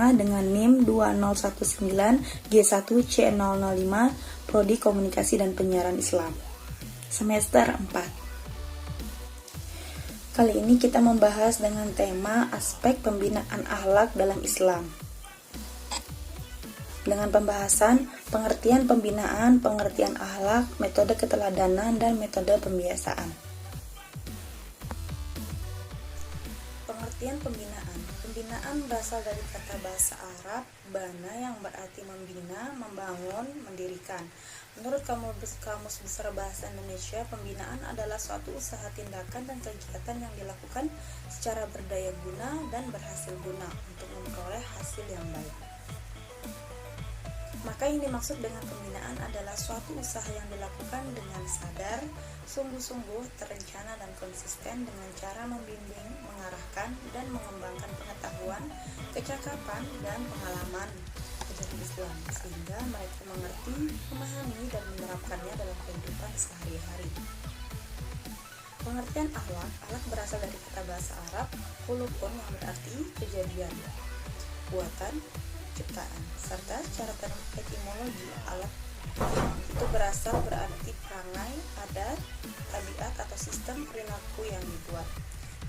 SMA dengan NIM 2019G1C005 Prodi Komunikasi dan Penyiaran Islam. Semester 4. Kali ini kita membahas dengan tema aspek pembinaan akhlak dalam Islam. Dengan pembahasan pengertian pembinaan, pengertian akhlak, metode keteladanan, dan metode pembiasaan. Pengertian pembinaan. Pembinaan berasal dari kata bahasa Arab bana yang berarti membina, membangun, mendirikan. Menurut Kamus Besar Bahasa Indonesia, pembinaan adalah suatu usaha, tindakan, dan kegiatan yang dilakukan secara berdaya guna dan berhasil guna untuk memperoleh hasil yang baik. Maka yang dimaksud dengan pembinaan adalah suatu usaha yang dilakukan dengan sadar, sungguh-sungguh, terencana, dan konsisten dengan cara membimbing, mengarahkan, dan mengembangkan pengetahuan, kecakapan, dan pengalaman ajaran Islam sehingga mereka mengerti, memahami, dan menerapkannya dalam kehidupan sehari-hari. Pengertian akhlak berasal dari kata bahasa Arab khuluqun yang berarti kejadian, buatan, ciptaan, serta secara etimologi akhlak itu berasal berarti perangai, adat, tabiat, atau sistem perilaku yang dibuat.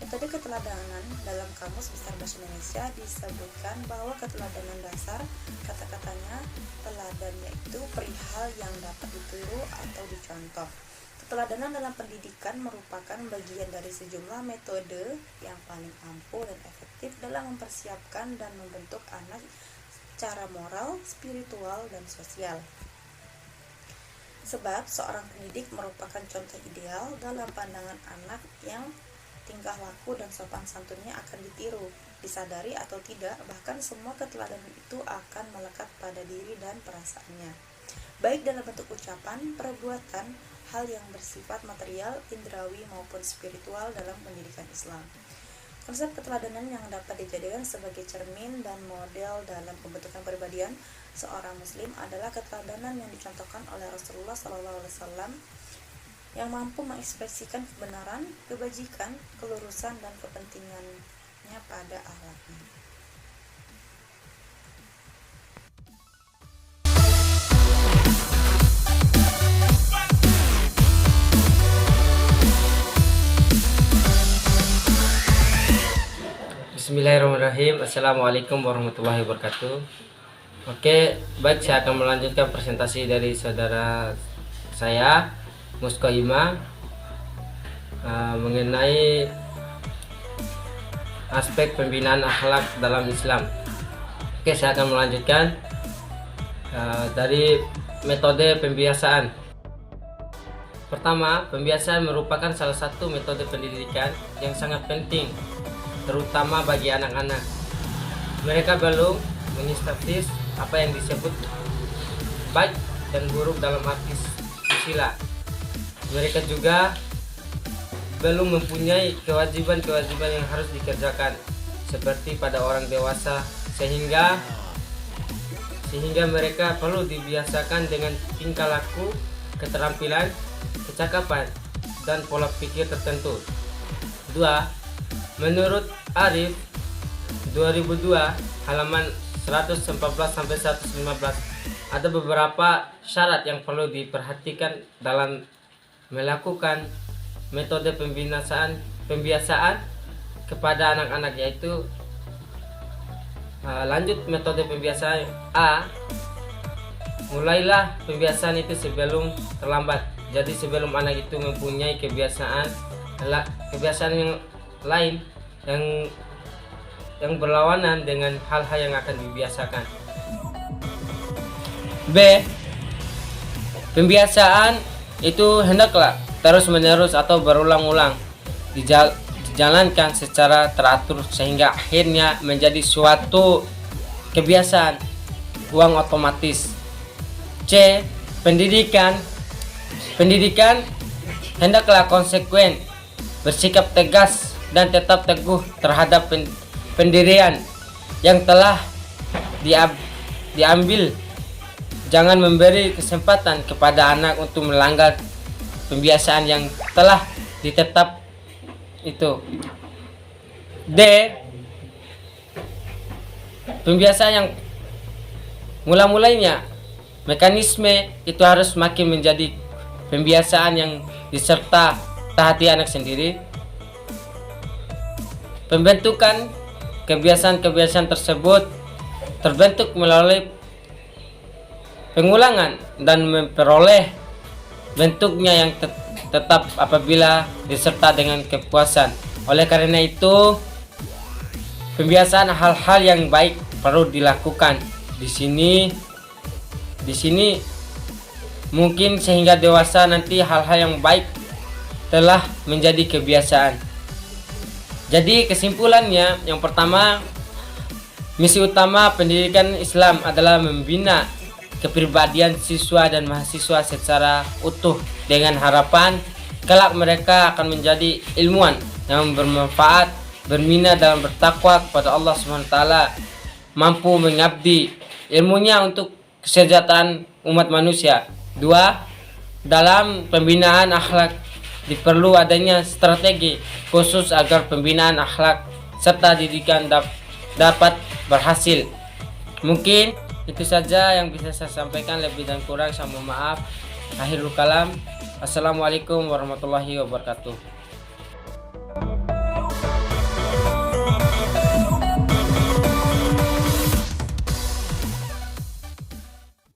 Metode keteladanan dalam Kamus Besar Bahasa Indonesia disebutkan bahwa keteladanan dasar kata-katanya teladan, yaitu perihal yang dapat ditiru atau dicontoh. Keteladanan dalam pendidikan merupakan bagian dari sejumlah metode yang paling ampuh dan efektif dalam mempersiapkan dan membentuk anak secara moral, spiritual, dan sosial. Sebab seorang pendidik merupakan contoh ideal dalam pandangan anak yang tingkah laku dan sopan santunnya akan ditiru, disadari atau tidak, bahkan semua keteladanan itu akan melekat pada diri dan perasaannya, baik dalam bentuk ucapan, perbuatan, hal yang bersifat material, indrawi, maupun spiritual dalam pendidikan Islam. Konsep keteladanan yang dapat dijadikan sebagai cermin dan model dalam pembentukan kepribadian seorang muslim adalah keteladanan yang dicontohkan oleh Rasulullah SAW yang mampu mengekspresikan kebenaran, kebajikan, kelurusan, dan kepentingannya pada akhlaknya. Bismillahirrahmanirrahim. Assalamualaikum warahmatullahi wabarakatuh. Oke, baik, saya akan melanjutkan presentasi dari saudara saya Musko Ima mengenai aspek pembinaan akhlak dalam Islam. Oke, saya akan melanjutkan dari metode pembiasaan. Pertama, pembiasaan merupakan salah satu metode pendidikan yang sangat penting, terutama bagi anak-anak. Mereka belum menginstruksi apa yang disebut baik dan buruk dalam arti sila. Mereka juga belum mempunyai kewajiban-kewajiban yang harus dikerjakan seperti pada orang dewasa, sehingga mereka perlu dibiasakan dengan tingkah laku, keterampilan, kecakapan, dan pola pikir tertentu. 2. Menurut Arif 2002 halaman 114-115 ada beberapa syarat yang perlu diperhatikan dalam melakukan metode pembiasaan kepada anak-anak, yaitu lanjut metode pembiasaan A. Mulailah pembiasaan itu sebelum terlambat. Jadi sebelum anak itu mempunyai kebiasaan yang lain yang berlawanan dengan hal-hal yang akan dibiasakan. B. Pembiasaan itu hendaklah terus-menerus atau berulang-ulang dijalankan secara teratur sehingga akhirnya menjadi suatu kebiasaan uang otomatis. C. Pendidikan hendaklah konsekuen, bersikap tegas, dan tetap teguh terhadap pendirian yang telah diambil. Jangan memberi kesempatan kepada anak untuk melanggar pembiasaan yang telah ditetap itu. D. pembiasaan yang mulainya mekanisme itu harus makin menjadi pembiasaan yang diserta hati anak sendiri. Pembentukan kebiasaan-kebiasaan tersebut terbentuk melalui pengulangan dan memperoleh bentuknya yang tetap apabila diserta dengan kepuasan. Oleh karena itu, pembiasaan hal-hal yang baik perlu dilakukan. Di sini mungkin sehingga dewasa nanti hal-hal yang baik telah menjadi kebiasaan. Jadi kesimpulannya, yang pertama, misi utama pendidikan Islam adalah membina kepribadian siswa dan mahasiswa secara utuh dengan harapan kelak mereka akan menjadi ilmuwan yang bermanfaat, berminat dalam bertakwa kepada Allah SWT, mampu mengabdi ilmunya untuk kesejahteraan umat manusia. 2. Dalam pembinaan akhlak diperlu adanya strategi khusus agar pembinaan akhlak serta didikan dapat berhasil. Mungkin itu saja yang bisa saya sampaikan, lebih dan kurang saya mohon maaf. Akhirul kalam. Assalamualaikum warahmatullahi wabarakatuh.